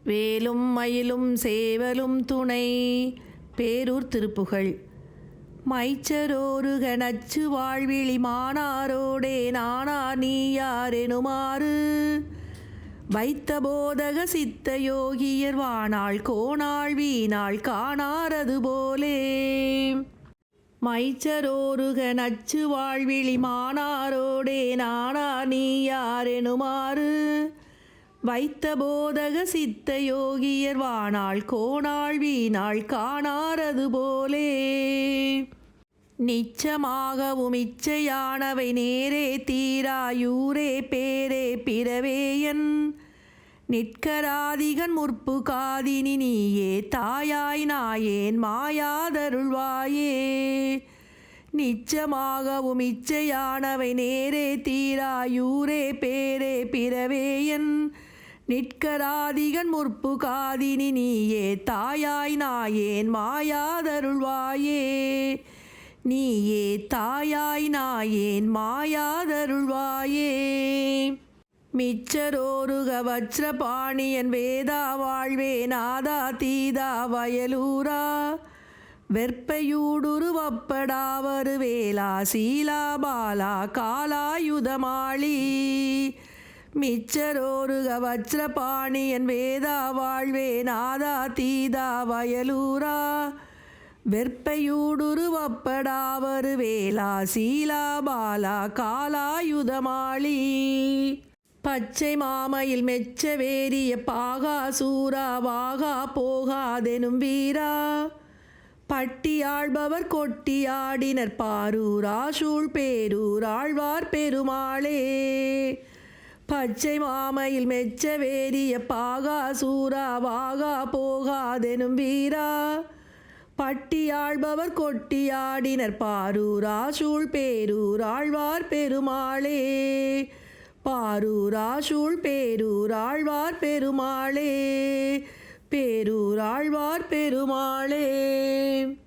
வேலும் மயிலும் சேவலும் துணை. பேரூர் திருப்புகழ். மைச்சரோருக நச்சு வாழ்விழி மானாரோடே நானார் நீயார் எனுமாறு வைத்த போதக சித்த யோகியர் வானாள் கோணாள் வீணாள் காணாரது போலே. மைச்சரோருக நச்சு வாழ்விழி மானாரோடே நானார் நீயார் எனுமாறு வைத்த போதக சித்த யோகியர் வானாள் கோணாள் வீணாள் காணாரது போலே. நிச்சமாகவும் இச்சையானவை நேரே தீராயூரே பேரே பிறவேயன் நிற்கராதிகன் முற்பு காதினி நீயே தாயாய் நாயேன் மாயாதருள்வாயே. நிச்சமாகவும் இச்சையானவை நேரே தீராயூரே பேரே பிறவேயன் நிற்கராதிகன் முற்பு காதினி நீயே தாயாய் நாயேன் மாயாதருள்வாயே. நீயே தாயாய் நாயேன் மாயாதருள்வாயே. மிச்சரோருக வஜ்ரபாணியன் வேதா வாழ்வே நாதா தீதா வயலூரா வெற்பையூடுருவப்படாவரு வேளா சீலா பாலா காலாயுதமாளி. மிச்சரோருக வஜ்ரபாணியன் வேதா வாழ்வே நாதா தீதா வயலூரா வெற்பையூடுருவப்படாவரு வேளா சீலா பாலா காலாயுதமாளி. பச்சை மாமையில் மெச்ச வேரிய பாகா சூரா வாகா போகாதெனும் வீரா பட்டியாழ்பவர் கொட்டியாடினர் பாரூரா சூழ் பேரூர் ஆழ்வார் பெருமாளே. பச்சை மாமையில் மெச்ச வேரிய பாகா சூரா வாகா போகாதெனும் வீரா பட்டியாழ்பவர் கொட்டியாடினர் பாரூரா சூழ் பேரூர் ஆழ்வார் பெருமாளே. பாரூரா சூழ் பேரூர் ஆழ்வார் பெருமாளே. பேரூர் ஆழ்வார் பெருமாளே.